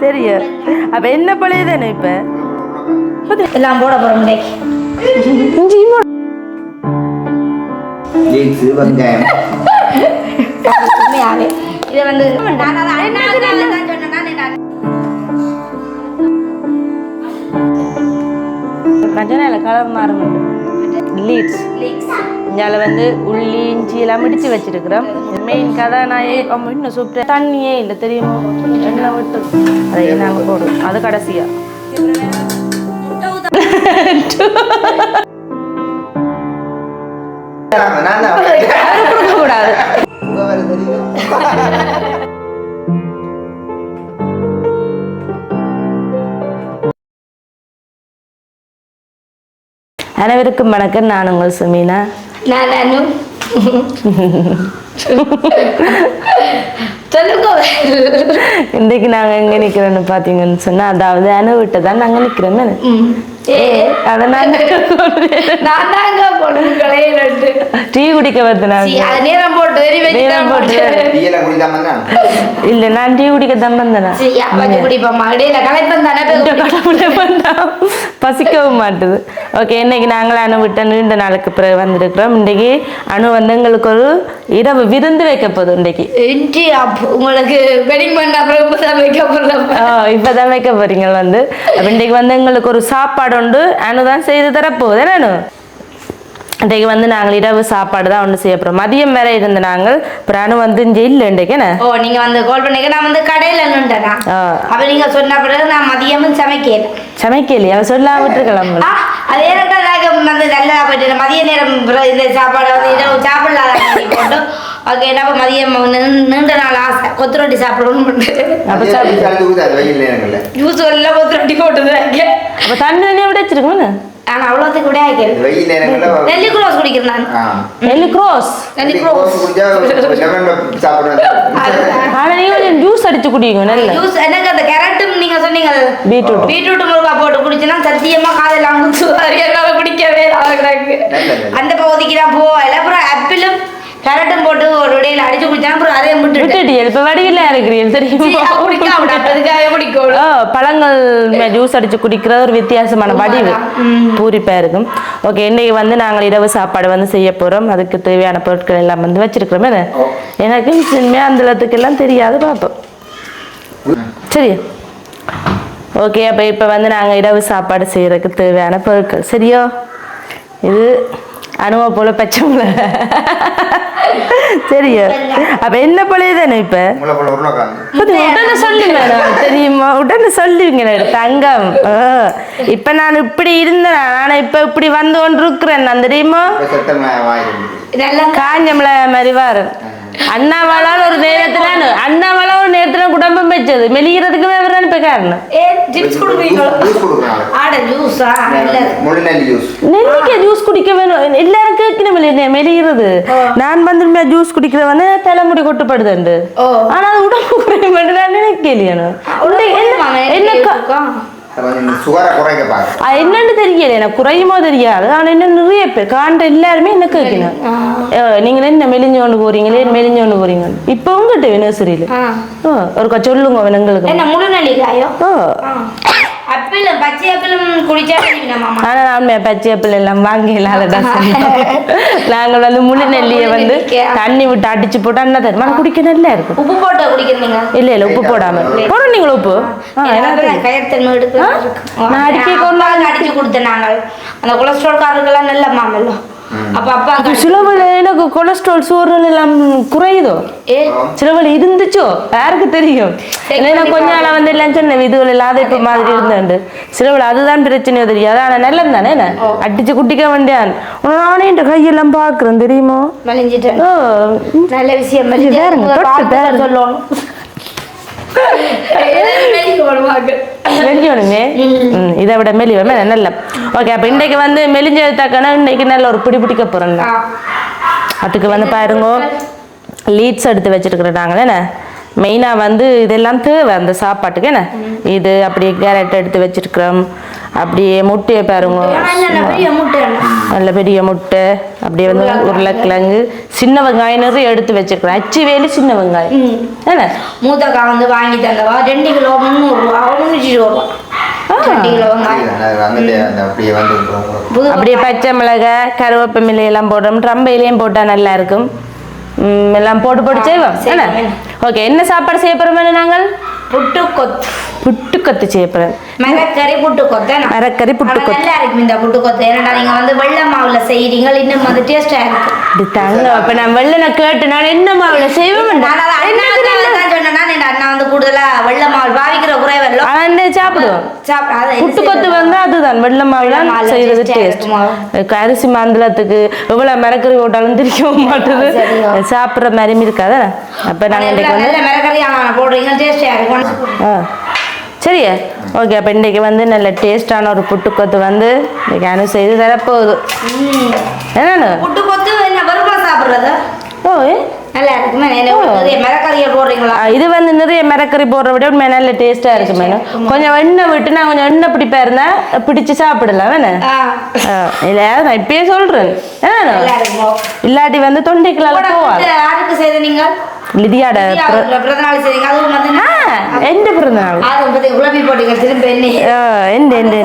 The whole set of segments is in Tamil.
சரியா அப்ப என்ன பழையதானே இப்ப எல்லாம் போட போறோம் வெங்காயம் இதை வந்து மஞ்சள் கலர் மாறும் லீட்ஸ் இங்கால வந்து உள்ளி இஞ்சி எல்லாம் இடிச்சு வச்சிருக்கிறோம் மெயின் கதாநாயகம் இன்னும் சூப்பர் தண்ணியே இல்லை தெரியுமா எண்ணெய் விட்டு அதை நாங்கள் போடுவோம் அது கடைசியா கொடுக்க கூடாது அனைவருக்கும் வணக்கம். நான் உங்கள் சுமீனா. இன்றைக்கு நாங்கள் எங்கே நிற்கிறோன்னு பார்த்தீங்கன்னு சொன்னால் அதாவது அனுவிட்ட தான் நாங்கள் நிற்கிறோமே டீ குடிக்க இல்ல நான் டீ குடிக்க தான் வந்தேன் பசிக்கவும் மாட்டுது. ஓகே, இன்னைக்கு நாங்களும் அணு விட்ட நீண்ட நாளுக்கு பிறகு வந்திருக்கிறோம். இன்னைக்கு அணு வந்து எங்களுக்கு ஒரு இரவு விருந்து வைக்க போகுது. இன்னைக்கு உங்களுக்கு இப்பதான் வைக்க போறீங்க வந்து. இன்னைக்கு வந்து எங்களுக்கு ஒரு சாப்பாடு உண்டு அனுதான் செய்து தரப்போகுது. அனு இன்றைக்கு வந்து நாங்கள் இரவு சாப்பாடு தான் ஒன்று செய்ய போகிறோம். மதியம் வேற இருந்த நாங்கள் அனு வந்து இங்கே இல்லை இன்றைக்கு. ஓ, நீங்க வந்து கால் பண்ணீங்க. நான் வந்து கடையில் நின்றுட்டேன். அப்போ நீங்க சொன்ன பிறகு நான் மதியமும் சமைக்கலையா? அவ சொல்லாம விட்டுருக்கலாம். அதே வந்து நல்லா போயிட்டு மதிய நேரம் இந்த சாப்பாடு வந்து இரவு சாப்பிடலாம் போட்டு ஓகே. நம்ம மதியம் நீண்ட நாள் ஆசை கொத்து ரொட்டி சாப்பிடணும்னு ஜூஸ் எல்லாம் கொத்து ரொட்டி போட்டுருவாங்க. அப்போ தண்ணி விட வச்சிருக்கோன்னு நான் அவ்வளோத்துக்கு விட நெல்லி க்ரோஸ் குடிக்கிறேன். ஜூஸ் அடிச்சு குடிக்கும். ஜூஸ் எனக்கு அந்த கேரட்டும் நீங்க சொன்னீங்க பீட்ரூட் முருகா போட்டு குடிச்சுன்னா சத்தியமா காதெல்லாம் என்னால குடிக்கவே அந்த பகுதிக்கு தான் போகல. அப்புறம் ஆப்பிளும் கேரட்டும் போட்டு ஒரு இடையில அடிச்சு குடிச்சா அப்புறம் அதே விட்டுட்டு இப்ப வடிவில இருக்கிறீங்க தெரியுமா? பழங்கள் ஜூஸ் அடிச்சு குடிக்கிற ஒரு வித்தியாசமான வடிவு பூரிப்பா இருக்கும். ஓகே, இன்னைக்கு வந்து நாங்கள் இரவு சாப்பாடு வந்து செய்ய போறோம். அதுக்கு தேவையான பொருட்கள் எல்லாம் வந்து வச்சிருக்கிறோமே. எனக்கு அந்த இடத்துக்கு எல்லாம் தெரியாது, பார்ப்போம். சரி, ஓகே. அப்ப இப்ப வந்து நாங்க இரவு சாப்பாடு செய்யறதுக்கு தேவையான பொருட்கள் சரியா? இது அனுவ போல பச்சை மிளகா சரியா? அப்ப என்ன பழையதானே இப்ப உடனே சொல்லுங்க தெரியுமா? உடனே சொல்லுவீங்க தங்கம். இப்ப நான் இப்படி இருந்தேன், நான் இப்ப இப்படி வந்து கொண்டு இருக்கிறேன் நான் தெரியுமா? காஞ்ச மிளகா மாதிரி வாரு அண்ணாவாளால் ஒரு நேரத்துல குடும்பம் வச்சது மெலிகிறதுக்கு இப்ப காரணம் நெல்லிக்காய் ஜூஸ் குடிக்க வேணும். எல்லாரும் கேட்கணும் மெலிகிறது. நான் வந்து ஜூஸ் குடிக்கிற வந்து தலைமுடி கொட்டுப்படுது. ஆனா அது உடம்பு குறைய மாட்டேன் நான் நினைக்கலையானு என்னன்னு தெரியல. எனக்கு குறையுமோ தெரியாது. ஆனா என்ன நிறைய பேர் காண்ட எல்லாருமே என்ன கேட்கணும், நீங்க என்ன மெலிஞ்சோண்டு போறீங்க இப்ப உங்ககிட்ட நர்சரியில ஒரு சொல்லுங்க எங்களுக்கு. பச்சை ஆப்பிள் எல்லாம் வாங்கலாம். நாங்கள் வந்து முழு நெல்லியை வந்து தண்ணி விட்டு அடிச்சு போட்டு அண்ணா தருமா குடிக்க நல்லா இருக்கும். உப்பு போட்டு குடிக்கிறீங்க? இல்ல இல்ல, உப்பு போடாம போடும். நீங்களும் உப்பு நான் அடிச்சு கொடுத்தேன். நாங்கள் அந்த கொலஸ்ட்ரால் காரர்கள்லாம் நல்ல மாமல்ல. சிலவள் எனக்கு கொலஸ்ட்ரால் சோறு எல்லாம் குறையுதோ? சிலவள் இருந்துச்சோ யாருக்கு தெரியும். கொஞ்ச நாளா வந்து எல்லாம் சொன்னேன் இதுவள் இல்லாத இப்ப மாதிரி இருந்தேன். சிலவள் அதுதான் பிரச்சனையோ தெரியாது. ஆனா நல்லது தானே அடிச்சு குட்டிக்க வேண்டியான். நானே இந்த கையெல்லாம் பாக்குறேன் தெரியுமோ? நல்ல விஷயம் சொல்லணும். மெலிஞ்சோனுமே இதை விட மெலிவமே நல்ல. ஓகே, அப்ப இன்னைக்கு வந்து மெலிஞ்சதுக்கான இன்னைக்கு நல்ல ஒரு பிடிக்க போறோம். அதுக்கு வந்து பாருங்க லீட்ஸ் எடுத்து வச்சிருக்கிறோம் நாங்களே. மெயினா வந்து இதெல்லாம் தேவை அந்த சாப்பாட்டுக்கு. இது அப்படியே கேரட் எடுத்து வச்சிருக்கிறோம். அப்படியே முட்டையை பாருங்க, நல்ல பெரிய முட்டை. அப்படியே வந்து உருளைக்கிழங்கு, சின்ன வெங்காயம் நிறைய எடுத்து வச்சிருக்கிறேன். அச்சு வேலு சின்ன வெங்காயம் என்ன மூத்தக்கா வந்து வாங்கி தந்தவா 2 கிலோ 300 ரூபா, 320 ரூபா. 2 கிலோ அப்படியே பச்சை மிளகாய், கருவேப்பிலை எல்லாம் போடுறோம். ரம்பையிலையும் போட்டா நல்லா இருக்கும். எல்லாம் போட்டு போட்டு செய்வோம். ஓகே, என்ன சாப்பாடு செய்ய போறோம்? நாங்கள் புட்டுக்கொத்து செய்ய போறோம். மரக்கறி புட்டுக்கொத்து. மரக்கறி புட்டுக்கொத்து நல்லா இருக்கும் இந்த புட்டுக்கொத்து. ஏன்னா நீங்க வந்து வெள்ளை மாவுல செய்யறீங்க, இன்னும் வந்து டேஸ்டா இருக்கும். அப்ப நான் வெள்ளை கேட்டு நான் என்ன மாவுல செய்வேன். அண்ணா வந்து கூடுதலா வெள்ளை மாவு பாவிக்கிற குறைவல்ல சாப்பிடுவோம். புட்டுக்கொத்து வந்து அதுதான் வெள்ளை மாவுல செய்யறது டேஸ்ட். அரிசி மாந்தளத்துக்கு எவ்வளவு மரக்கறி போட்டாலும் திரிக்க மாட்டுது, சாப்பிடுற மாதிரி இருக்காது. அப்ப நாங்க இன்னைக்கு வந்து மரக்கறி போடுறீங்க, டேஸ்டா இருக்கும். சரியா? ஓகே, அப்போ இன்றைக்கி வந்து நல்ல டேஸ்டான ஒரு புட்டுக்கொத்து வந்து இன்றைக்கி அனு செய்து தரப்போகுது. என்னன்னு புட்டுக்கொத்து என்ன வருமா சாப்பிட்றது? ஓ, நல்லா இருக்குமே. மரக்கறியை போடுறீங்களா? இது வந்து நிறைய மரக்கறி போடுற விட நல்ல டேஸ்டா இருக்கு மேடம். கொஞ்சம் எண்ணெய் விட்டு நான் கொஞ்சம் எண்ணெய் பிடிப்பா இருந்தா பிடிச்சு சாப்பிடலாம் வேணா இல்ல, நான் இப்பயே சொல்றேன். இல்லாட்டி வந்து தொண்டைக்குள்ள போவாது. யாருக்கு செய்த நீங்க? லிதியாட பிறந்தநாள் செய்தீங்க. அதுவும் வந்து எந்த பிறந்தநாள் உழவி போட்டீங்க திரும்ப.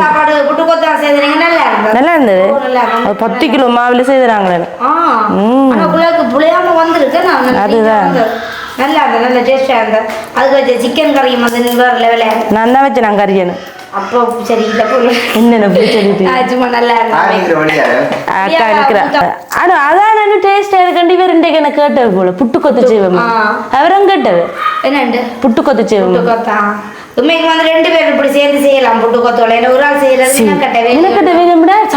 சாப்பாடு புட்டுக்கொத்தா செய்தீங்க, நல்லா இருந்தது. 10 கிலோ மாவுல செய்தாங்களே. புளியாம வந்திருக்கு. அதுதான் நல்லா இருந்தது, நல்ல டேஸ்டா இருந்தது. அதுக்கு வச்ச சிக்கன் கறி வந்து வேற லெவல. நான் தான் வச்சேன். நான் கறியனு அப்போ சரி என்னென்ன பிடிச்சது சும்மா நல்லா அக்கா இருக்கிறேன். அதான் டேஸ்டா இருக்கண்டி வேற இன்றைக்கு என்ன கேட்டது போல புட்டுக்கொத்து செய்வோம். அவரும் கேட்டது என்னண்டு புட்டுக்கொத்து செய்வோம். புட்டுக்கொத்தா உண்மைக்கு வந்து 2 பேர் இப்படி சேர்ந்து செய்யலாம். புட்டுக்கொத்தோட ஒரு ஆள் செய்யறது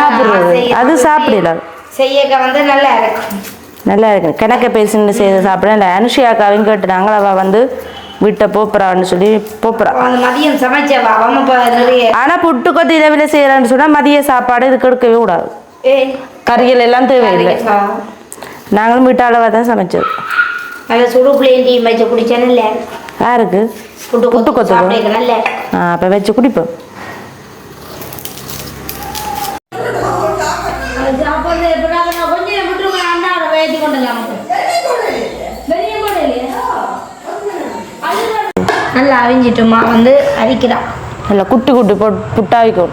சாப்பிடுறது அது சாப்பிடலாம். செய்யக்க வந்து நல்லா இருக்கும். நல்லா இருக்கு. கிணக்க பேசிட்டு செய்து சாப்பிட. இந்த அனுஷியாக்காவையும் கேட்டுனாங்க. அவ வந்து வீட்டை போப்புறான்னு சொல்லி போப்புறா. மதியம் சமைச்சவா? ஆனா புட்டுக்கொத்து இரவில செய்யறான்னு சொன்னா மதிய சாப்பாடு இதுக்கு எடுக்கவே கூடாது. கறிகள் எல்லாம் தேவையில்லை. நாங்களும் வீட்டாளவா தான் சமைச்சது. நல்ல சுடு பிளேண்டி வச்சு குடிச்சேன்னு இல்லை யாருக்கு புட்டுக்கொத்து அப்ப வச்சு குடிப்போம். நல்லா அவிஞ்சிட்டுமா வந்து அவிக்கிறான். நல்லா குட்டி குட்டி புட்டாவிக்கும்.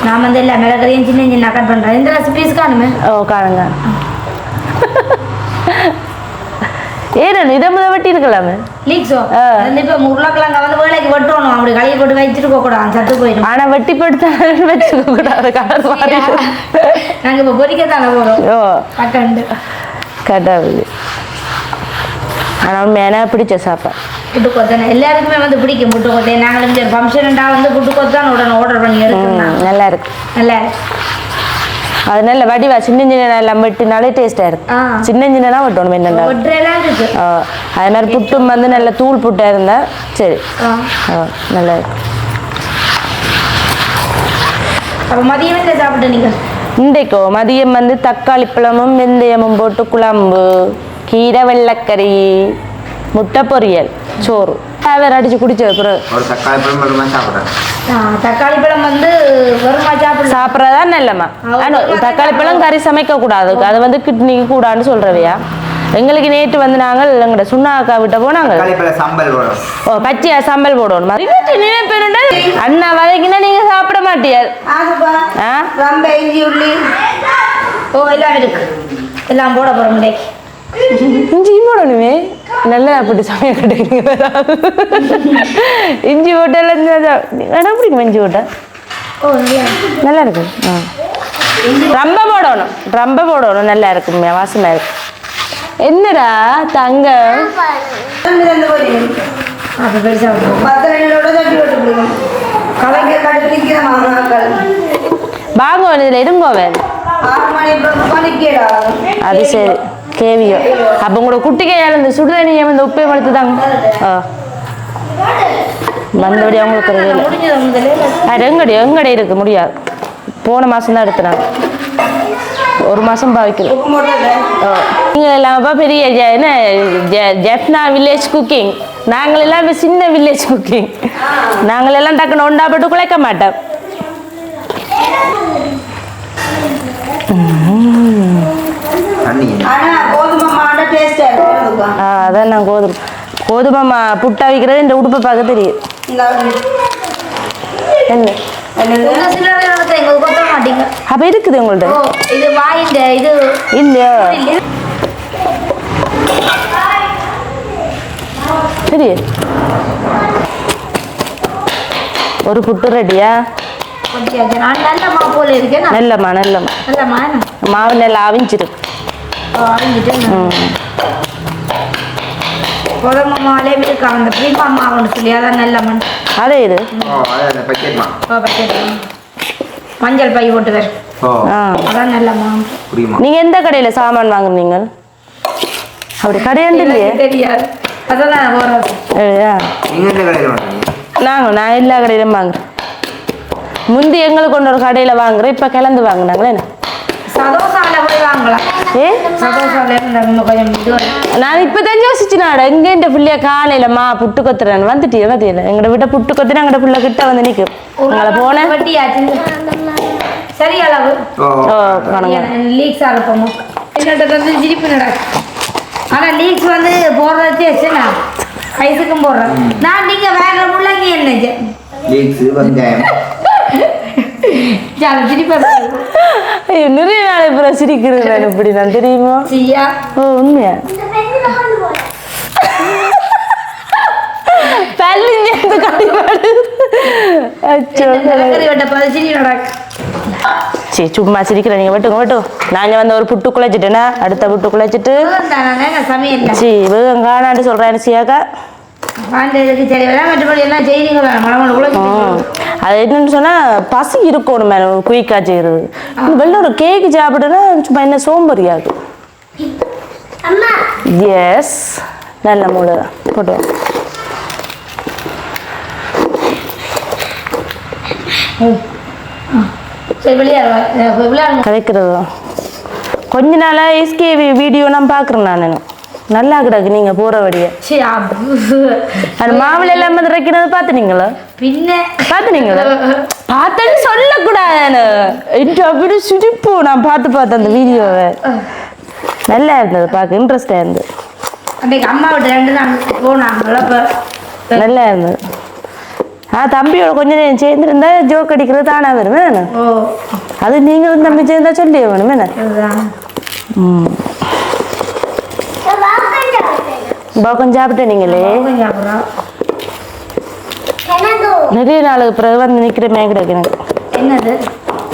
நான் வந்து எல்லா மிளகரையும் சின்ன சின்ன கட் பண்றேன். இந்த ரெசிபிஸ் காணுமே. ஓ, காணுங்க. ஏன் இதை வெட்டி இருக்கலாமே லீக்ஸோ இப்ப உருளைக்கிழங்க வந்து வேலைக்கு வெட்டணும். அப்படி களையை போட்டு வச்சுட்டு போக கூடாது, சத்து போயிடும். ஆனா வெட்டி போட்டு வச்சுக்க கூடாது. கலர் மாறி நாங்க இப்ப பொரிக்கத்தானே போறோம். ஓ, கட்டாண்டு கட்டாது. ஆனா உண்மையான பிடிச்ச சாப்பாடு புட்டுக்கொத்தானே. எல்லாருக்குமே வந்து பிடிக்கும் புட்டுக்கொத்தை. நாங்களும் ஃபங்க்ஷன்டா வந்து புட்டுக்கொத்தான் உடனே ஆர்டர் பண்ணி எடுக்கணும். நல்லா இருக்கு, நல்லா இருக்கு. அது நல்ல வடிவா சின்ன சின்ன எல்லாம் வெட்டினாலே டேஸ்டா இருக்கு. சின்ன சின்னனா வெட்டணும். என்னென்ன அதே மாதிரி புட்டும் வந்து நல்ல தூள் புட்டா இருந்தா சரி நல்லா இருக்கு. அப்ப மதியம் என்ன சாப்பிட்டு நீங்க? இன்றைக்கோ மதியம் வந்து தக்காளி பழமும் வெந்தயமும் போட்டு குழம்பு, கீரை, வெள்ளைக்கறி, முட்டை பொரியல், சோறு. வேற அடிச்சு குடிச்சது பிறகு ஒரு தக்காளி பழம் மட்டுமா சாப்பிட்றேன். தக்காளி பழம் வந்து சாப்பிட்றதா நல்லம்மா. தக்காளி பழம் கறி சமைக்க கூடாது. அது வந்து கிட்னிக்கு கூடாதுன்னு சொல்றவையா. எங்களுக்கு நேற்று வந்து நாங்கள் எங்கட சுண்ணாக்கா விட்ட போனாங்க. ஓ, பச்சையா சம்பல் போடணும். அண்ணா வதக்கினா நீங்க சாப்பிட மாட்டியார். எல்லாம் இருக்கு, எல்லாம் போட போறோம். இஞ்சி போடணுமே. நல்லா அப்படி சமையல் கட்டுறீங்க. இஞ்சி போட்டு எல்லாம் பிடிக்கும். இஞ்சி போட்டா நல்லா இருக்கும். ரொம்ப போடணும், ரொம்ப போடணும். நல்லா இருக்கும், வாசமா இருக்கும். என்னடா தங்க வாங்குவோம். இதுல இருங்கோவேன். அது சரி கேவியோ. அப்ப உங்களோட குட்டிக்கையால் இந்த சுடுதண்ணியை வந்து உப்பை வளர்த்து தாங்க வந்தபடி அவங்களுக்கு எங்கடை இருக்கு முடியாது. போன மாசம் தான் எடுத்துனாங்க. 1 மாசம் பாவிக்கல. நீங்க எல்லாமே பெரிய என்ன ஜெஃப்னா வில்லேஜ் குக்கிங். நாங்கள் எல்லாம் சின்ன வில்லேஜ் குக்கிங். நாங்கள் எல்லாம் டக்குன்னு ஒண்டா போட்டு குலைக்க மாட்டோம். அதான் நான் கோதுமை புட்டா வைக்கிறது இந்த உடுப்பை பார்க்க தெரியும். என்ன அப்ப இருக்குது உங்கள்ட்ட இல்லையா? சரி ஒரு புட்டு ரெடியா? நல்லம்மா மாவு நல்லா அவிஞ்சிருக்கு. அதே இது மஞ்சள் பை போட்டு நீங்க எந்த கடையில சாமான் வாங்குறீங்க? அப்படி கடையாண்டு இல்லையே தெரியாது. நான் எல்லா கடையிலும் வாங்குறேன். முந்தி எங்களுக்கு கொண்டு ஒரு கடையில வாங்குறேன், இப்ப கிளந்து வாங்கினாங்களே. நான் இப்பதான் யோசிச்சுனாட எங்க இந்த பிள்ளைய காலையில புட்டு கொத்துறேன் வந்துட்டிய பாத்தியில எங்கட விட்ட புட்டு கொத்தினா எங்கட பிள்ளை கிட்ட வந்து நிக்கும். உங்களை போன சரி அளவு லீக்ஸ் ஆகப்போமோ என்னோட ஜிரிப்பு நடக்கும். ஆனா லீக்ஸ் வந்து போடுறது கைசுக்கும் போடுறேன் நான். நீங்க வேற முள்ளங்கி என்ன நிறைய நாள் இப்ப சிரிக்கிறேன் இப்படி நான் தெரியுமா? ஓ உண்மையா? சரி சும்மா சிரிக்கிறேன். நீங்க வெட்டுங்க. நான் வந்து ஒரு புட்டு குழைச்சிட்டேன்னா அடுத்த புட்டு குழைச்சிட்டு சரி வேகம் காணான்னு சொல்றேன் சியாக்கா. அது என்னன்னு சொன்னா பசி இருக்கணும் மேடம் குயிக்கா செய்யறது. வெளில ஒரு கேக்கு சாப்பிடுனா சும்மா என்ன சோம்பறியாது. எஸ் நல்ல மூளை போட்டு கதைக்கிறது. கொஞ்ச நாளா எஸ்கே வீடியோ நான் பாக்குறேன். நான் நல்லா கிடக்கு நீங்க போற வழிய அந்த மாவுல எல்லாம் வந்து வைக்கிறது பாத்துனீங்களா? பின்ன பாத்துனீங்களா? பார்த்தேன்னு சொல்லக்கூடாது. அப்படி சிரிப்பு. நான் பார்த்தேன் அந்த வீடியோவை. நல்லா இருந்தது பார்க்க இன்ட்ரெஸ்டா இருந்தது. அம்மா விட்டு 2 நாள் போனாங்க நல்லா இருந்தது. தம்பியோட கொஞ்ச நேரம் சேர்ந்துருந்தா ஜோக் அடிக்கிறது தானா வரும். அது நீங்களும் தம்பி சேர்ந்தா சொல்லி வேணும் என்ன? பாக்கம் சாப்பிட்ட நீங்களே நிறைய நாளுக்கு பிறகு வந்து நிக்கிற மேகிடக்கு எனக்கு என்னது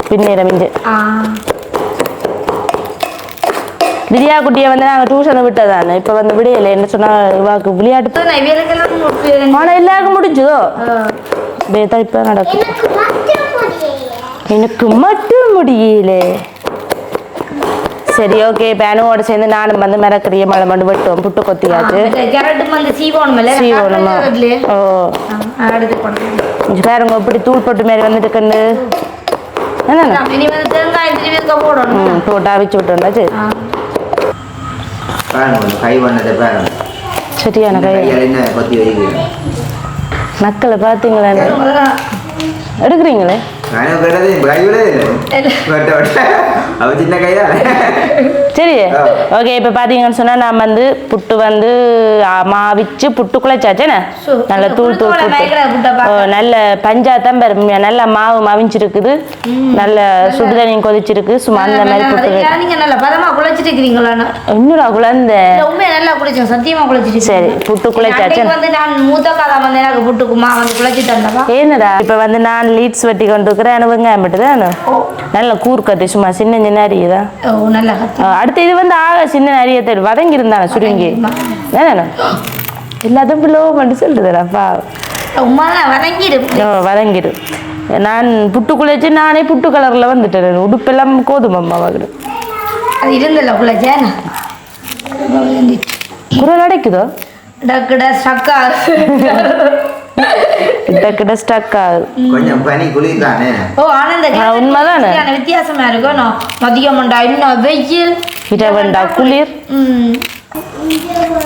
பின்னேற மிஞ்சு திவ்யா குட்டியை வந்து நாங்கள் டியூஷனை விட்டதானே இப்போ வந்து விடையில என்ன சொன்னா இவாக்கு விளையாட்டு ஆனால் எல்லாருக்கும் முடிஞ்சதோ தான் இப்போ நடக்கும். எனக்கு மட்டும் முடியல. சரி ஓகே பேனுவோட சேர்ந்து நானும் வந்து மிரக்கறிய மழை மண்டு வெட்டுவோம். புட்டு கொத்தியாச்சு சீவோணுமா? ஓ பாருங்க இப்படி தூள் போட்டு மாதிரி வந்துட்டு கண்டு போட்டு அவிச்சு விட்டோம்டா. சரி சரியான கை நக்களை பார்த்தீங்களா எடுக்கிறீங்களே? சரி ஓகே இப்போ பார்த்தீங்கன்னு சொன்னால் நான் வந்து புட்டு வந்து மாவிச்சு புட்டு குழைச்சாச்சேண்ணே. நல்ல தூள் நல்ல பஞ்சாயத்தான் பெருமையா நல்ல மாவு மவிஞ்சிருக்குது. நல்ல சுடுதண்ணி கொதிச்சிருக்கு. சும்மா அந்த மாதிரி புட்டு இன்னொரு குழந்தை சரி புட்டு குழைச்சாச்சு. ஏன்னடா இப்போ வந்து நான் லீட்ஸ் வெட்டி கொண்டு இருக்கிறேன். வெங்காயம் மட்டும்தான் நல்ல கூர்க்கட்டு சும்மா சின்ன சின்ன அரியுதா. அடுத்து இது வந்து சின்ன அரிய வதங்கி இருந்தானே சுருங்கி எல்லாத்தையும் பிள்ளோ மட்டும் சொல்லுதுடாப்பா வதங்கிடு. நான் புட்டு குழைச்சி நானே புட்டு கலர்ல வந்துட்டேன். உடுப்பெல்லாம் கோதுமம்மா வாங்கிடு குரல் அடைக்குதோ கொஞ்சம் பனி குளிர்தானே. உண்மைதானே வித்தியாசமா இருக்கும். மதியம் வெயில் குளிர்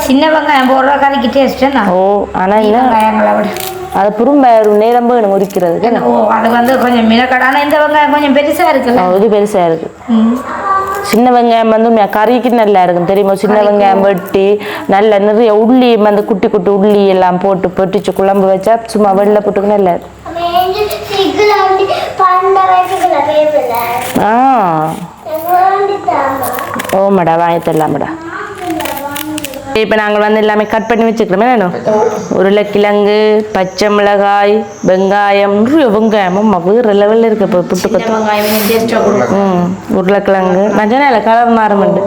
சின்ன வெங்காயம் போடுற கறிக்கு டேஸ்ட். ஓ ஆனா வெங்காயங்களை விட அது புறும்ப நேரம் வேணும் உரிக்கிறதுக்கு என்ன? ஓ அது வந்து கொஞ்சம் மினக்கடான இந்த வெங்காயம் கொஞ்சம் பெருசா இருக்குல்ல. இது பெருசா இருக்கு. சின்ன வெங்காயம் வந்து கறிக்கு நல்லா இருக்கும் தெரியுமா? சின்ன வெங்காயம் வெட்டி நல்ல நிறைய உள்ளி வந்து குட்டி குட்டி உள்ளி எல்லாம் போட்டு பொட்டிச்சு குழம்பு வச்சா சும்மா வெள்ளை போட்டுக்கு நல்லா இருக்கும். ஓமாடா வாங்கி தரலாமடா. இப்போ நாங்கள் வந்து எல்லாமே கட் பண்ணி வச்சுக்கிறோமே வேணும். உருளைக்கிழங்கு, பச்சை மிளகாய், வெங்காயம், வெங்காயமும் வேறு லெவலில் இருக்கு. இப்போ புட்டுக்கத்து உருளைக்கிழங்கு மஞ்சள் கலர் மாறுமண்டு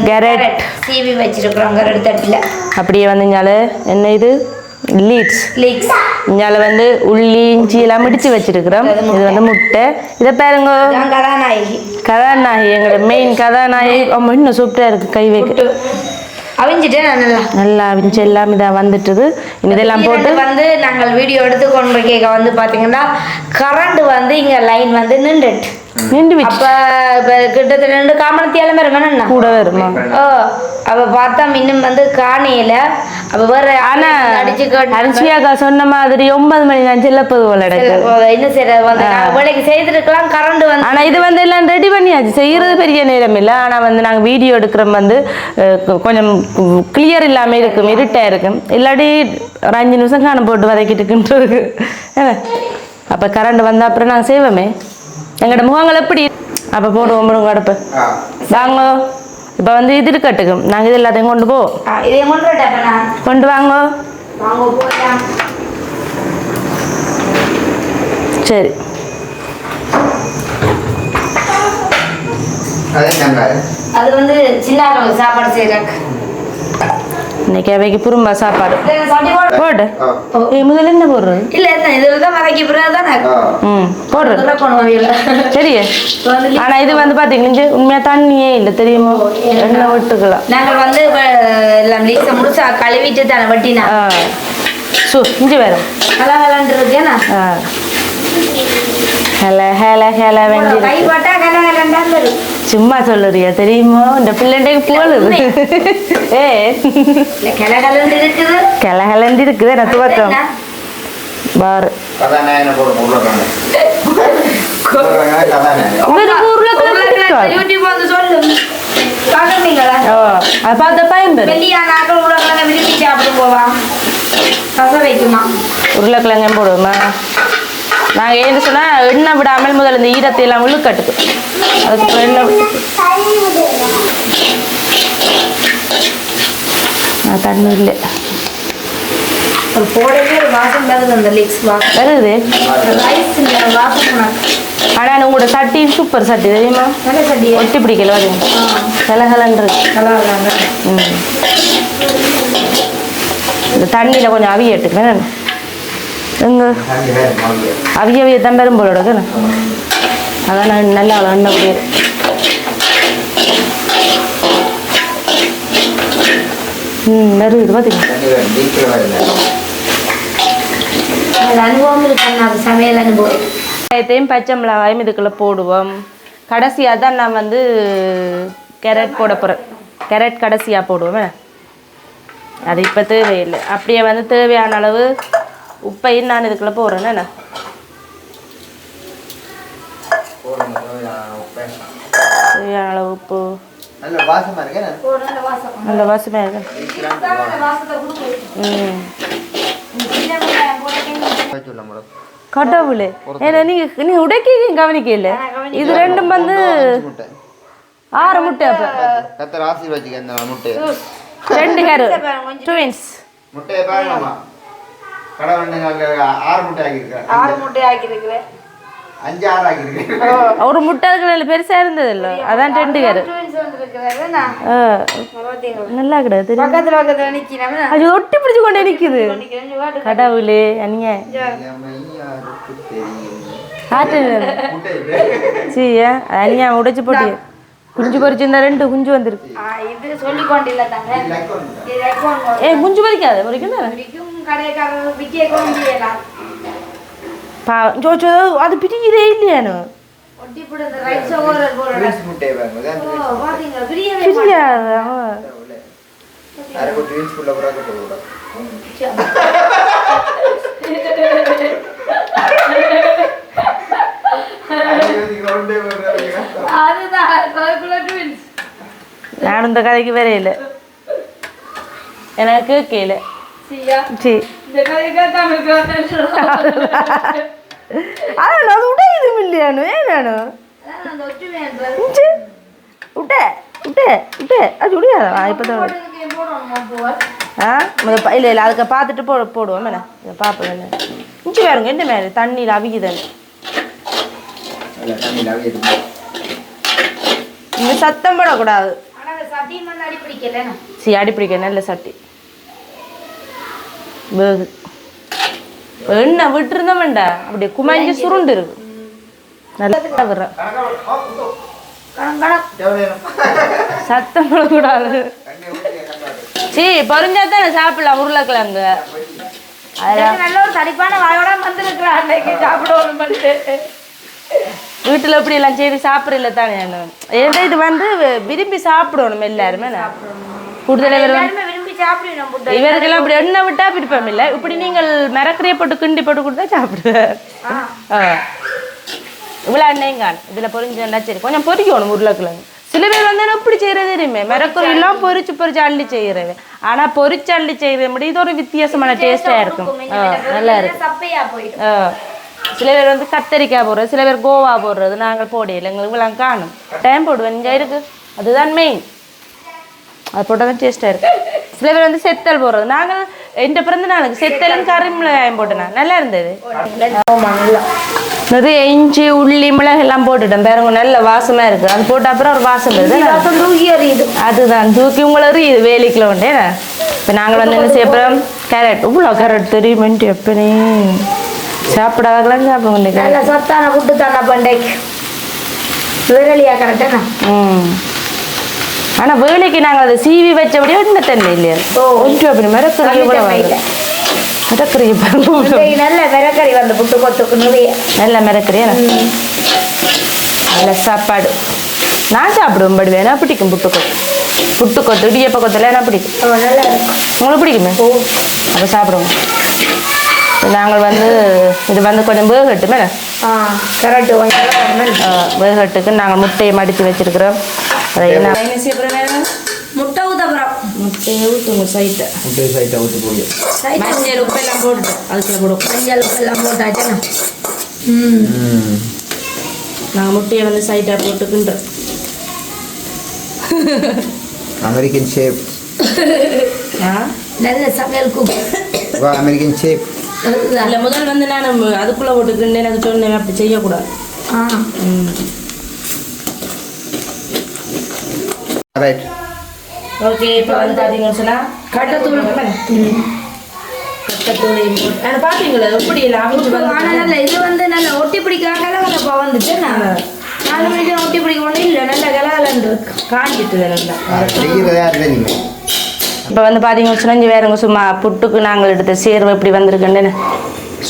கேரட் சீவி வச்சிருக்கிறோம் தட்டில். அப்படியே வந்தீங்கனால என்ன இது லீக்ஸ் இங்கால வந்து உள்ளி இஞ்சி எல்லாம் முடிச்சு வச்சிருக்கிறோம். இது வந்து முட்டை. இதை பாருங்க கதாநாயகி எங்களோட மெயின் கதாநாயகி. இன்னும் சூப்பராக இருக்கு கை வைக்க அவிஞ்சிட்டேன் நல்லா அவிஞ்சு எல்லாம் இதாக வந்துட்டுது. இதெல்லாம் போட்டு வந்து நாங்கள் வீடியோ எடுத்து கொண்டு கேட்க வந்து பார்த்தீங்கன்னா கரண்ட் வந்து இங்கே லைன் வந்து நின்று அப்போ கிட்டத்தட்ட 2 காமனத்தியாலும் வருமானண்ணா கூட வருமா? அப்போ பார்த்தா இன்னும் வந்து காணையில அப்போ வேற அரிசியாக்கா சொன்ன மாதிரி 9 மணி நான் செல்லப்போது போல என்ன செய்யறது வேலைக்கு செய்திருக்கலாம் கரண்ட் வந்து. ஆனால் இது வந்து எல்லாம் ரெடி பண்ணியாச்சு. செய்யறது பெரிய நேரம் இல்லை. ஆனால் வந்து நாங்கள் வீடியோ எடுக்கிற வந்து கொஞ்சம் கிளியர் இல்லாமல் இருக்கும், இருட்டாக இருக்கும். இல்லாட்டி ஒரு 5 நிமிஷம் காண போட்டு வதக்கிட்டுக்குன்ட்டு இருக்கு. அப்போ கரண்ட் வந்தால் அப்புறம் நாங்கள் செய்வோமே. எங்களோட முகங்கள் எப்படி அப்போ போடுவோம் முருங்க அடுப்பு வாங்க. இப்போ வந்து இது இருக்கட்டுக்கும் நாங்கள் இது எல்லாத்தையும் கொண்டு போ கொண்டு வாங்க. சரி அது வந்து சின்ன சாப்பாடு செய்யறாங்க. இன்னைக்கு அவைக்கு புரும்பா சாப்பாடு போடு. முதல்ல என்ன போடுறது? இல்ல இதுலதான் வதக்கி போடுறது சரியா? ஆனா இது வந்து பாத்தீங்கன்னா உண்மையா தண்ணியே இல்லை தெரியுமா? எண்ணெய் விட்டுக்கலாம். நாங்கள் வந்து எல்லாம் லீக்ஸை முடிச்சா கழுவிட்டு தானே வட்டினா இஞ்சி வேற நல்லா விளாண்டுருக்கேனா சும்மா சொல்லுறியா தெரியுமோ? இந்த பிள்ளைக்கு போலுது கிளகலண்டு இருக்குது நத்து பக்கம் பாரு. உருளைக்கிழங்கு போடுவோமா? நாங்கள் ஏன்னு சொன்னால் எண்ணெய் விடாமல் முதல்ல இந்த ஈரத்தை எல்லாம் இழுக்கட்டுக்கு. அதுக்கப்புறம் எண்ணெய் தண்ணி இல்லை வருது. ஆனால் உங்களோட சட்டி சூப்பர் சட்டி தெரியுமா? ஒட்டி பிடிக்கல வருங்க கலகலன்று. இந்த தண்ணியில் கொஞ்சம் அவியட்டுக்கு எங்க அவிய தான் பெரும்போலோட அதான் நல்லா எண்ணெய் முடியாது. வருது பார்த்தீங்கன்னா சமையல் அனுபவம். வெங்காயத்தையும் பச்சை மிளகாயும் இதுக்குள்ளே போடுவோம். கடைசியாக தான் நான் வந்து கேரட் போட போகிறேன். கேரட் கடைசியாக போடுவோம். அது இப்போ தேவையில்லை. அப்படியே வந்து தேவையான அளவு உப்பையும் நான் இதுக்குள்ளே போடுறேன். என்ன தேவையான அளவு உப்பு நல்ல வாசமாக இருக்கு. கடவுளே ஏன்னா நீ உடைக்க கவனிக்கல. இது ரெண்டும் வந்து 6 முட்டை. அப்போ 2 கேரு ட்வின்ஸ் முட்டையை பாருங்கம்மா. ஒரு முட்டை அதுக்கு பெருசா இருந்தது இல்ல, அதான் 2 கேரு நல்லா கிடையாது. அது ஒட்டி பிடிச்சு கொண்டே நிக்குது. கடவுளே அனியா அனியா உடைச்சு போட்டி குஞ்சு பொறிச்சிருந்தா 2 குஞ்சு வந்துருக்கு. குஞ்சு பொறிக்காத அது பிடிக்கிறே இல்லையானு நானும் இந்த கதைக்கு வரையில எனக்கு கேள அதான் அது உடையுது இல்லையானு ஏனானு விட்டே விட்டே விட்டே அது முடியாதா இப்போதான் இல்லை இல்லை அதுக்கு பார்த்துட்டு போடுவோம் என்ன இதை பார்ப்போம் என்ன இஞ்சி வேறுங்க என்ன மேலே தண்ணியில் அவிக்குதல் இந்த சத்தம் போடக்கூடாது சரி அடிப்பிடிக்க நல்ல சட்டி வேகு எண்ணெய் விட்டுருந்தோம்டா அப்படியே குமைஞ்சு சுருண்டு இருக்கு நல்லா விடுறேன் சத்தம் போடக்கூடாது சரி பொறிஞ்சா தானே சாப்பிடலாம் உருளைக்கிழங்கு அதெல்லாம் நல்ல ஒரு தடிப்பான வாயோட வந்துருக்குறான் அன்னைக்கு சாப்பிடுவோம் பண்ணிட்டு வீட்டில் இப்படி எல்லாம் சரி சாப்பிடல தானே ஏன்னா இது வந்து விரும்பி சாப்பிடணும் எல்லாருமே கூடுதல் விரும்பி சாப்பிடுவோம் இவருக்கெல்லாம் இப்படி எண்ணெய் விட்டா பிடிப்போம் இல்லை இப்படி நீங்கள் மிரக்கறியை போட்டு கிண்டி போட்டு கொடுத்தா சாப்பிடுவேன் இவ்வளோ எண்ணெயும் காணும் இதில் பொரிஞ்சா சரி கொஞ்சம் பொரிக்கணும் உருளைக்கிழங்கு சில பேர் வந்து எப்படி செய்யறது தெரியுமே மிரக்கறி எல்லாம் பொரிச்சு அள்ளி செய்யறது ஆனால் பொரிச்சு அள்ளி செய்யறது முடியும் இது ஒரு வித்தியாசமான டேஸ்டாக இருக்கும் நல்லா இருக்கும் சில பேர் வந்து கத்தரிக்காய் போடுறது சில பேர் கோவா போடுறது நாங்கள் போடையில எங்களுக்கு எல்லாம் காணும் டைம் போடுவேன் இங்கே இருக்கு அதுதான் மெயின் அது போட்டால் தான் டேஸ்ட்டாக இருக்கு சில பேர் வந்து செத்தல் போடுறது நாங்கள் எந்த பிறந்த நாளுக்கு செத்தலும் கறி மிளகாயம் போட்டேன் நல்லா இருந்தது நிறைய இஞ்சி உள்ளி மிளகு எல்லாம் போட்டுட்டேன் பாருங்க நல்ல வாசமா இருக்கு அது போட்ட அப்புறம் ஒரு வாசம் வருது அதுதான் தூக்கி உங்களை எறியுது வேலிக்குள்ள உண்டே இப்போ நாங்கள் வந்து என்ன செய்யப்போம் கேரட் இவ்வளோ கேரட் தெரியுமென்ட்டு எப்பனே சாப்பிடாதெல்லாம் சாப்பிடுங்க நல்ல சத்தான ஃபுட்டு தானே பண்டைக்கு விரலியா கரெக்டாண்ணா ஆனால் வேலைக்கு நாங்கள் அதை சீவி வச்சபடியே என்ன தண்ணி இல்லையா ஒன்று அப்படி மிரக்கறி மிரக்கறி நல்ல மிரக்கறி வந்து புட்டு கொத்துக்கு நிறைய நல்ல மிரக்கறியா நல்ல சாப்பாடு நான் சாப்பிடுவேன் படி வேணா பிடிக்கும் புட்டு கொத்து இடியப்ப கொத்தெல்லாம் என்ன பிடிக்கும் நல்லா இருக்கும் உங்களுக்கு பிடிக்குமே அதை சாப்பிடுவோம் நாங்கள் வந்து இது வந்து கொஞ்சம் வேகட்டுமே கரெக்டு வேகட்டுக்கு நாங்கள் முட்டையை மடித்து வச்சிருக்கிறோம் அதை என்ன முட்டை ஊத்தப்புறம் முட்டையை ஊற்றுங்க சைட்டை ஊற்றி போடுவோம் மஞ்சள் உப்பெல்லாம் போட்டுட்டோம் அதுக்குள்ள போடுவோம் மஞ்சள் உப்பெல்லாம் போட்டாச்சுன்னா நாங்கள் முட்டையை வந்து சைட்டாக போட்டுக்கின்றோம் அமெரிக்கன் ஷேப் நல்ல சமையல் குக் அமெரிக்கன் ஷேப் இல்லை முதல் வந்து நான் அதுக்குள்ளே போட்டுக்கிண்டு எனக்கு சொன்னேன் அப்படி செய்யக்கூடாது ரைட் ஓகே இப்போ வந்து பார்த்தீங்கன்னு சொன்னால் கட்டத்தூள் கட்டத்தூளையும் போட்டு ஆனால் பார்த்தீங்களா எப்படி இல்லை அவிச்சு வந்து ஆனால் நல்ல இது வந்து நல்ல ஒட்டி பிடிக்காக இப்போ வந்துட்டு நான் 4 மணிக்கு ஒட்டி பிடிக்க ஒன்றும் இல்லை நல்ல கலகலன்னு இருக்கு காஞ்சிட்டு நல்லா நீங்கள் இப்போ வந்து பார்த்தீங்கன்னு சொன்னால் இங்கே வேறுங்க சும்மா புட்டுக்கு நாங்கள் எடுத்த சேர்வை இப்படி வந்திருக்குன்னு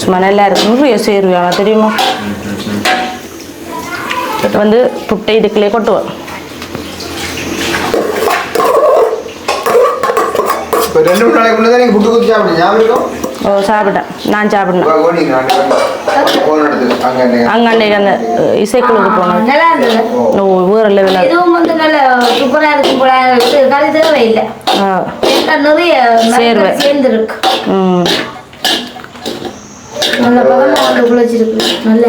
சும்மா நல்லா இருக்கும் நிறைய சேர்வு ஆனால் தெரியுமா வந்து புட்டை இதுக்குள்ளே கொட்டுவோம் இப்போ 2 நாளைக்கு முன்னாடி நீங்கள் புட்டு குத்தி சாப்பிடுங்க ஞாபகம் இருக்கும் ஓ சாப்பிட்டேன் நான் சாப்பிடணும் அங்கே அந்த இசைக்குழுக்கு போனோம் நல்லா இருந்தது ஓ வேறு லெவலில் இதுவும் வந்து நல்ல சூப்பராக இருக்கும் போல கறி தேவை இல்லை நிறைய சேர்வை சேர்ந்துருக்கு நல்ல பகமாக வந்து குளிச்சிருக்கு நல்ல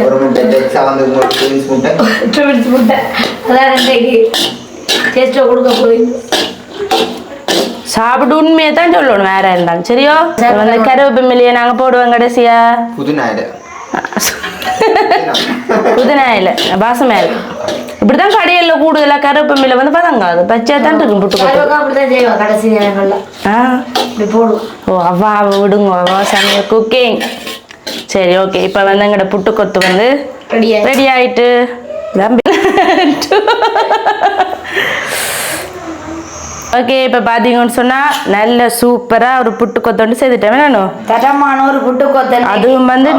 முட்டை அதான் இன்றைக்கு டேஸ்ட்டாக கொடுக்க போய் சாப்பிட்டு உண்மையை தான் சொல்லணும் வேற இருந்தாலும் சரியோ வந்து கருவேப்பிலையை நாங்கள் போடுவோம் கடைசியா புதினாயில பாசமா இருக்கு இப்படிதான் கடையில கூடுதலா கருவேப்பிலை வந்து பதங்காது பச்சையா தான் இருக்கும் புட்டு ஓ அவ்வா விடுங்க அவ்வா சமையல் குக்கிங் சரி ஓகே இப்போ வந்து எங்கட புட்டு கொத்து வந்து ரெடி ஆயிட்டு ஓகே இப்போ பார்த்தீங்கன்னு சொன்னால் நல்ல சூப்பராக ஒரு புட்டு கொத்தோண்டு செய்துட்டேன் நானும் தரமான ஒரு புட்டு கொத்தன் அதுவும் வந்து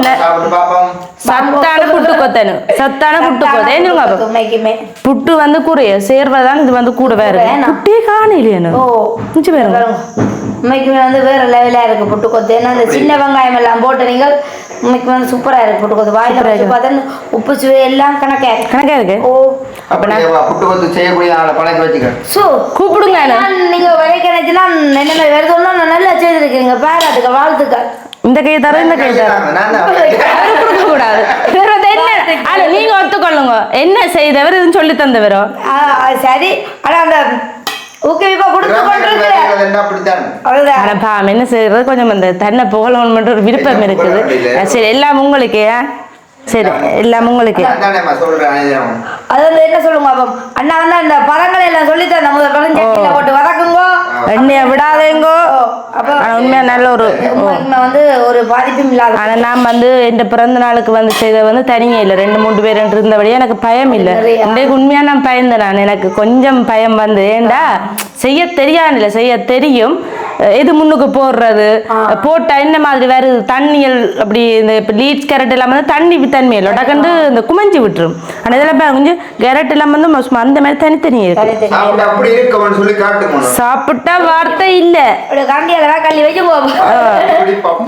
சத்தான புட்டு கொத்தணும் சத்தான புட்டு கொத்தேன் புட்டு வந்து குறைய சேர்வதான் இது வந்து கூட வேறு புட்டே காணலையே மிஞ்சி பாருங்க இன்னைக்கு வந்து வேற லெவலா இருக்கு புட்டுக்கொத்து. ஏன்னா அந்த சின்ன வெங்காயம் எல்லாம் போட்டு நீங்கள் இன்னைக்கு வந்து சூப்பரா இருக்கு புட்டுக்கொத்து. வாயில வச்சு பார்த்தா உப்பு சுவை எல்லாம் கணக்கா இருக்கு. ஓ புட்டுக்கொத்து செய்யக்கூடிய ஆளை பழக்கி வச்சுக்க. சோ கூப்பிடுங்க. நீங்க வரைக்கணிச்சுனா என்னென்ன வருதுன்னா நல்லா செய்திருக்கீங்க. பாராட்டுக்க, வாழ்த்துக்கள். இந்த கை தர இந்த கை தர கொடுக்க கூடாது. நீங்க ஒத்துக்கொள்ளுங்க, என்ன செய்தவர் இதுன்னு சொல்லி தந்தவரோ. சரி. ஆனா அந்த ஊக்குவிப்பா என்ன செய்யறது, கொஞ்சம் அந்த தன்னை புகழணும் மட்டும் ஒரு விருப்பம் இருக்குது. சரி, எல்லாம் உங்களுக்கு. சரி, எல்லாம் உங்களுக்கு. அதாவது என்ன சொல்லுங்க அப்போ அண்ணா வந்து அந்த பழங்களை எல்லாம் சொல்லித்தரேன். முதல் பழம் சட்டியில போட்டு வதக்குங்கோ, எண்ணெயை விடாதேங்கோ. அப்போ உண்மையா நல்ல ஒரு வந்து ஒரு பாதிப்பும் இல்லாத. ஆனா நான் வந்து இந்த பிறந்த நாளுக்கு வந்து செய்த வந்து தனியே இல்லை, 2-3 பேர் இருந்தபடியே எனக்கு பயம் இல்லை. இன்றைக்கு உண்மையா நான் பயந்தேன். நான் எனக்கு கொஞ்சம் பயம் வந்து ஏண்டா செய்ய தெரியாது, செய்ய தெரியும். எது முன்னுக்கு போடுறது, போட்டா என்ன மாதிரி வருது, தண்ணியல் அப்படி இந்த இப்போ லீட்ஸ் கேரட் எல்லாம் வந்து தண்ணி தன்மையில் டக்கண்டு இந்த குமஞ்சி விட்டுரும். ஆனால் இதெல்லாம் கொஞ்சம் கேரட் எல்லாம் வந்து அந்த மாதிரி தனித்தனி இருக்கு. சாப்பிட்டா வார்த்தை இல்லை.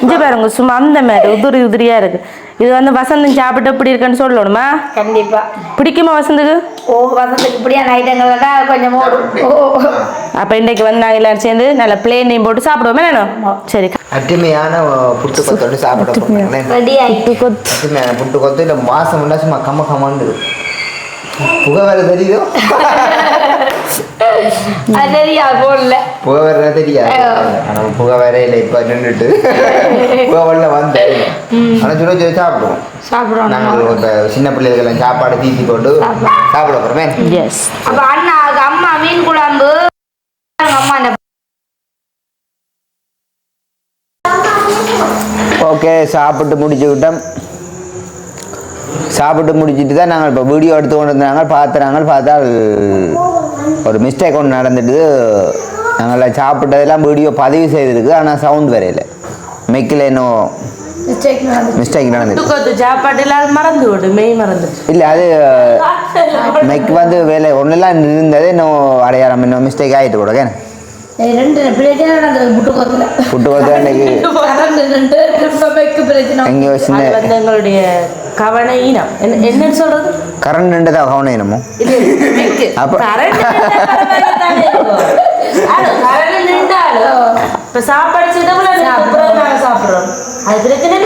இங்க பாருங்க, சும்மா அந்த மாதிரி உதிரியா இருக்கு. இது வந்து வசந்தம் சாப்பிட்டு எப்படி இருக்குன்னு சொல்லணுமா? கண்டிப்பா. பிடிக்குமா வசந்துக்கு? ஓ, வசந்துக்கு இப்படியான ஐட்டங்கள் தான் கொஞ்சம் ஓடும். அப்ப இன்னைக்கு வந்து நாங்க எல்லாரும் சேர்ந்து நல்ல பிளேனையும் போட்டு சாப்பிடுவோமே வேணும். சரி, அருமையான புட்டு கொத்து சாப்பிட புட்டு கொத்து இல்லை மாசம் முன்னா சும்மா கம்ம கம்மான்னு புகை வேற தெரியுதோ? போடல புகை வேற தெரியாது. ஆனா புகை வேற இல்லை, இப்ப நின்றுட்டு புகை வரல வந்து. ஆனா சுட சுட சாப்பிடுவோம். நாங்கள் இப்போ சின்ன பிள்ளைகள் சாப்பாடு தீத்தி போட்டு சாப்பிட போறோமே. அப்ப அண்ணா அம்மா மீன் குழம்பு, அம்மா ஓகே, சாப்பிட்டு முடிச்சுட்டு தான் நாங்கள் இப்போ வீடியோ எடுத்து கொண்டு இருந்தாங்க. பார்த்தால் ஒரு மிஸ்டேக் ஒன்று நடந்துட்டு. நாங்கள் சாப்பிட்டதெல்லாம் வீடியோ பதிவு செய்திருக்கு, ஆனால் சவுண்ட் வரையில மெக்கில் இன்னும் மிஸ்டேக் நடந்துட்டு சாப்பாடு இல்லை. அது மெக் வந்து வேலை ஒன்றெல்லாம் இருந்தது, இன்னும் அடையாளம் இன்னும் மிஸ்டேக் ஆகிட்டு கூட. எங்களுடைய கவன ஈனம் என்ன சொல்றது, கரண்ட் தான் கவன ஈனமோ? இப்ப சாப்பாடு சாப்பிடுறோம், அது பிரச்சனை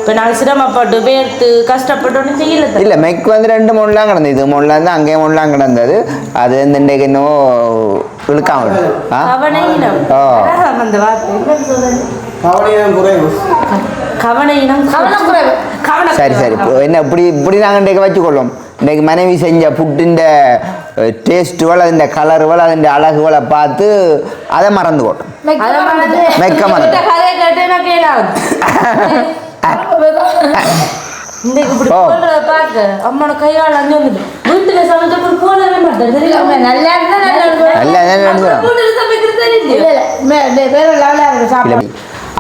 இப்ப நாங்க சிரமப்பட்டு வேர்த்து கஷ்டப்பட்டு செய்யல. இல்ல மெக் வந்து 2 மொழலாம் கிடந்தது. இது மொழலாம் இருந்தா அங்கே மொழலாம் கிடந்தது. அது வந்து இன்றைக்கு இன்னும் இழுக்காம சரி சரி. என்ன இப்படி நாங்கள் இன்றைக்கு வச்சுக்கொள்ளும். இன்றைக்கு மனைவி செஞ்ச புட்டின் டேஸ்ட்டுகள், அதின் கலருகள், அதின் அழகுகளை பார்த்து அதை மறந்து போட்டோம். மெக்க மறந்து அம்மோட கையால் அஞ்சு வந்துட்டு வீட்டுல சமைச்ச போனவே மாட்டேன். நல்லா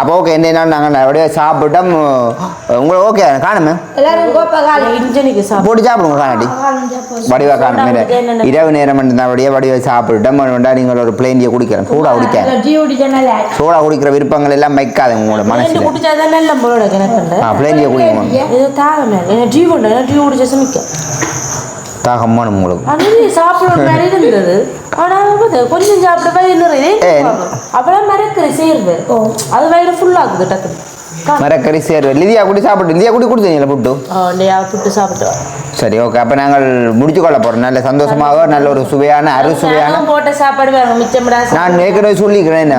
அப்போ ஓகே, என்ன நாங்கள் அப்படியே சாப்பிட்டோம். உங்களுக்கு ஓகே காணுமே போட்டு சாப்பிடுங்க. காணாடி வடிவா காணும். இரவு நேரம் அப்படியே வடிவா சாப்பிட்டோம். நீங்கள் ஒரு பிளேண்டியை குடிக்கிறேன். சூடா குடிக்கிற விருப்பங்கள் எல்லாம் வைக்காது உங்களோட மனசுல. பிளேண்டியை குடிக்கணும். தாகமான உங்களுக்கு சாப்பிடுறது கொஞ்சம் அது வயிறு ஃபுல்லாகுது டக்கு. மரக்கறி சேர்வு லிதியா குடி சாப்பிட்டு லிதியா குடி கொடுத்தீங்களா புட்டு சாப்பிட்டு. சரி ஓகே, அப்போ நாங்கள் முடிச்சு கொள்ள போகிறோம். நல்ல சந்தோஷமாக நல்ல ஒரு சுவையான அறுசுவையான போட்ட சாப்பாடு மிச்சமிடா. நான் ஏற்கனவே சொல்லிக்கிறேன்,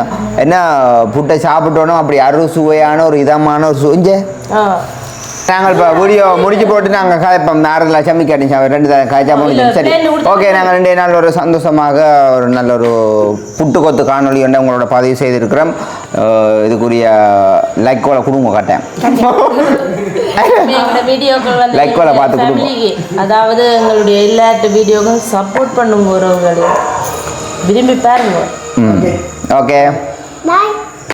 என்ன புட்டை சாப்பிட்டோனும் அப்படி அறுசுவையான ஒரு இதமான ஒரு சுஞ்ச. நாங்கள் இப்போ வீடியோ முடிச்சு போட்டு நாங்கள் காய்ப்போம். 6 லட்சம் கேட்டீங்க, 2 காய்ச்சா முடிஞ்சோம். சரி ஓகே, நாங்கள் 2 நாள் ஒரு சந்தோஷமாக ஒரு நல்ல ஒரு புட்டு கொத்து காணொலி வந்து உங்களோட பதிவு செய்திருக்கிறோம். இதுக்குரிய லைக் கோலை கொடுங்க காட்டேன். லைக் கோலை பார்த்து கொடுங்க. அதாவது எங்களுடைய எல்லாட்டு வீடியோக்கும் சப்போர்ட் பண்ணுங்க, உறவுகளை விரும்பி பாருங்க. ஓகே.